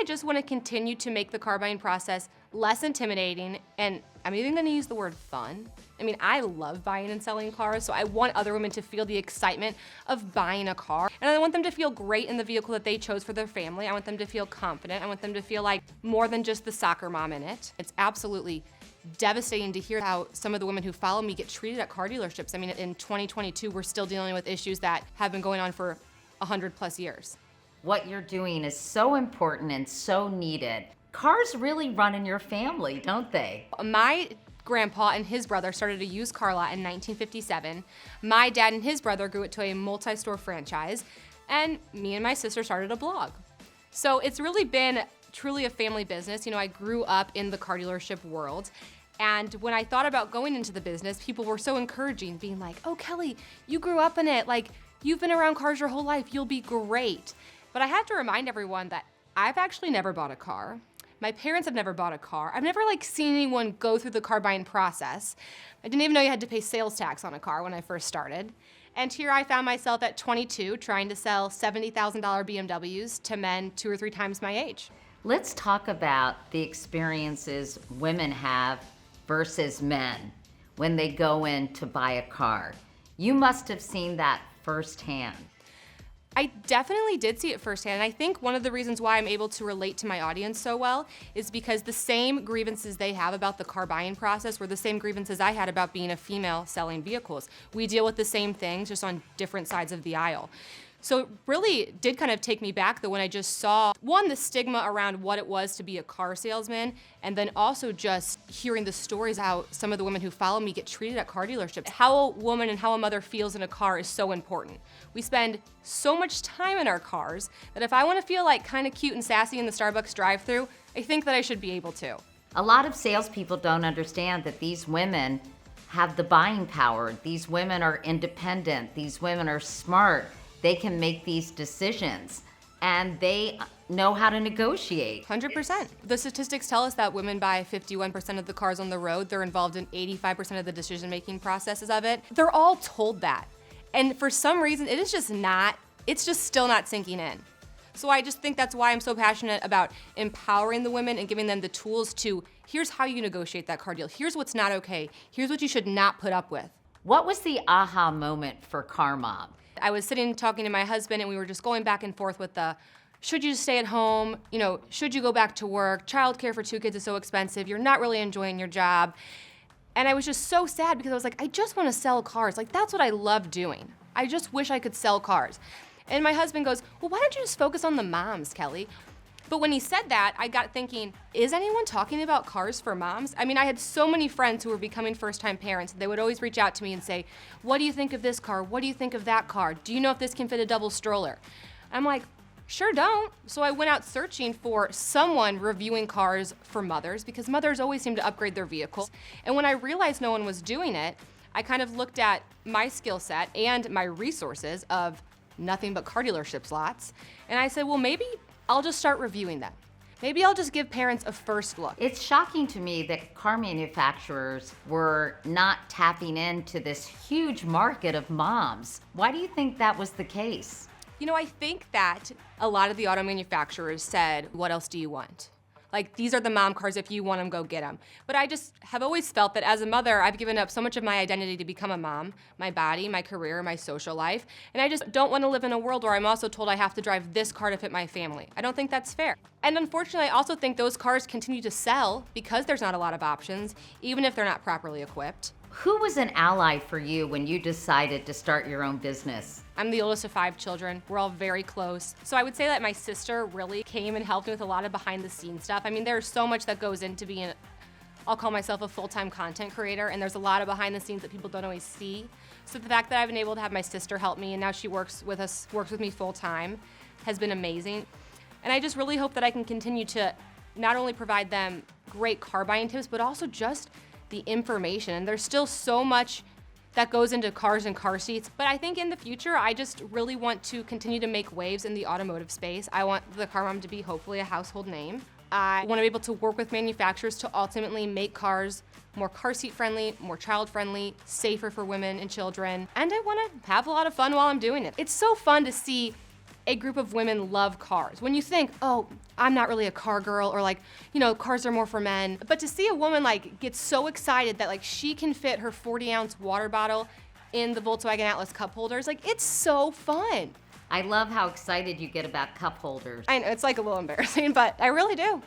just want to continue to make the car buying process less intimidating, and I'm even going to use the word fun. I mean, I love buying and selling cars, so I want other women to feel the excitement of buying a car. And I want them to feel great in the vehicle that they chose for their family. I want them to feel confident. I want them to feel like more than just the soccer mom in it. It's absolutely devastating to hear how some of the women who follow me get treated at car dealerships. I mean, in 2022, we're still dealing with issues that have been going on for 100+ years. What you're doing is so important and so needed. Cars really run in your family, don't they? My grandpa and his brother started a used car lot in 1957. My dad and his brother grew it to a multi-store franchise, and me and my sister started a blog. So it's really been truly a family business. You know, I grew up in the car dealership world, and when I thought about going into the business, people were so encouraging, being like, "Oh, Kelly, you grew up in it. Like, you've been around cars your whole life. You'll be great." But I have to remind everyone that I've actually never bought a car. My parents have never bought a car. I've never seen anyone go through the car buying process. I didn't even know you had to pay sales tax on a car when I first started. And here I found myself at 22 trying to sell $70,000 BMWs to men 2 or 3 times my age. Let's talk about the experiences women have versus men when they go in to buy a car. You must have seen that firsthand. I definitely did see it firsthand, and I think one of the reasons why I'm able to relate to my audience so well is because the same grievances they have about the car buying process were the same grievances I had about being a female selling vehicles. We deal with the same things, just on different sides of the aisle. So it really did kind of take me back though when I just saw, one, the stigma around what it was to be a car salesman, and then also just hearing the stories how some of the women who follow me get treated at car dealerships. How a woman and how a mother feels in a car is so important. We spend so much time in our cars that if I want to feel like kind of cute and sassy in the Starbucks drive-thru, I think that I should be able to. A lot of salespeople don't understand that these women have the buying power. These women are independent. These women are smart. They can make these decisions, and they know how to negotiate. 100%. The statistics tell us that women buy 51% of the cars on the road. They're involved in 85% of the decision-making processes of it. They're all told that. And for some reason, it's just still not sinking in. So I just think that's why I'm so passionate about empowering the women and giving them the tools to, here's how you negotiate that car deal. Here's what's not okay. Here's what you should not put up with. What was the aha moment for Car Mom? I was sitting talking to my husband, and we were just going back and forth with the, should you stay at home? You know, should you go back to work? Childcare for 2 kids is so expensive. You're not really enjoying your job. And I was just so sad because I was like, I just want to sell cars. Like, that's what I love doing. I just wish I could sell cars. And my husband goes, well, why don't you just focus on the moms, Kelly? But when he said that, I got thinking, is anyone talking about cars for moms? I mean, I had so many friends who were becoming first-time parents. They would always reach out to me and say, what do you think of this car? What do you think of that car? Do you know if this can fit a double stroller? I'm like, sure don't. So I went out searching for someone reviewing cars for mothers, because mothers always seem to upgrade their vehicles. And when I realized no one was doing it, I kind of looked at my skill set and my resources of nothing but car dealerships lots. And I said, well, maybe I'll just start reviewing them. Maybe I'll just give parents a first look. It's shocking to me that car manufacturers were not tapping into this huge market of moms. Why do you think that was the case? You know, I think that a lot of the auto manufacturers said, what else do you want? Like, these are the mom cars, if you want them, go get them. But I just have always felt that as a mother, I've given up so much of my identity to become a mom, my body, my career, my social life, and I just don't want to live in a world where I'm also told I have to drive this car to fit my family. I don't think that's fair. And unfortunately, I also think those cars continue to sell because there's not a lot of options, even if they're not properly equipped. Who was an ally for you when you decided to start your own business? I'm the oldest of 5 children. We're all very close. So I would say that my sister really came and helped me with a lot of behind the scenes stuff. I mean, there's so much that goes into being, I'll call myself a full-time content creator, and there's a lot of behind the scenes that people don't always see. So the fact that I've been able to have my sister help me, and now she works with me full-time, has been amazing. And I just really hope that I can continue to not only provide them great car buying tips, but also just the information. And there's still so much that goes into cars and car seats. But I think in the future, I just really want to continue to make waves in the automotive space. I want the Car Mom to be hopefully a household name. I want to be able to work with manufacturers to ultimately make cars more car seat friendly, more child friendly, safer for women and children. And I want to have a lot of fun while I'm doing it. It's so fun to see a group of women love cars. When you think, oh, I'm not really a car girl, or like, cars are more for men. But to see a woman like get so excited that like she can fit her 40-ounce water bottle in the Volkswagen Atlas cup holders, like it's so fun. I love how excited you get about cup holders. I know, it's like a little embarrassing, but I really do.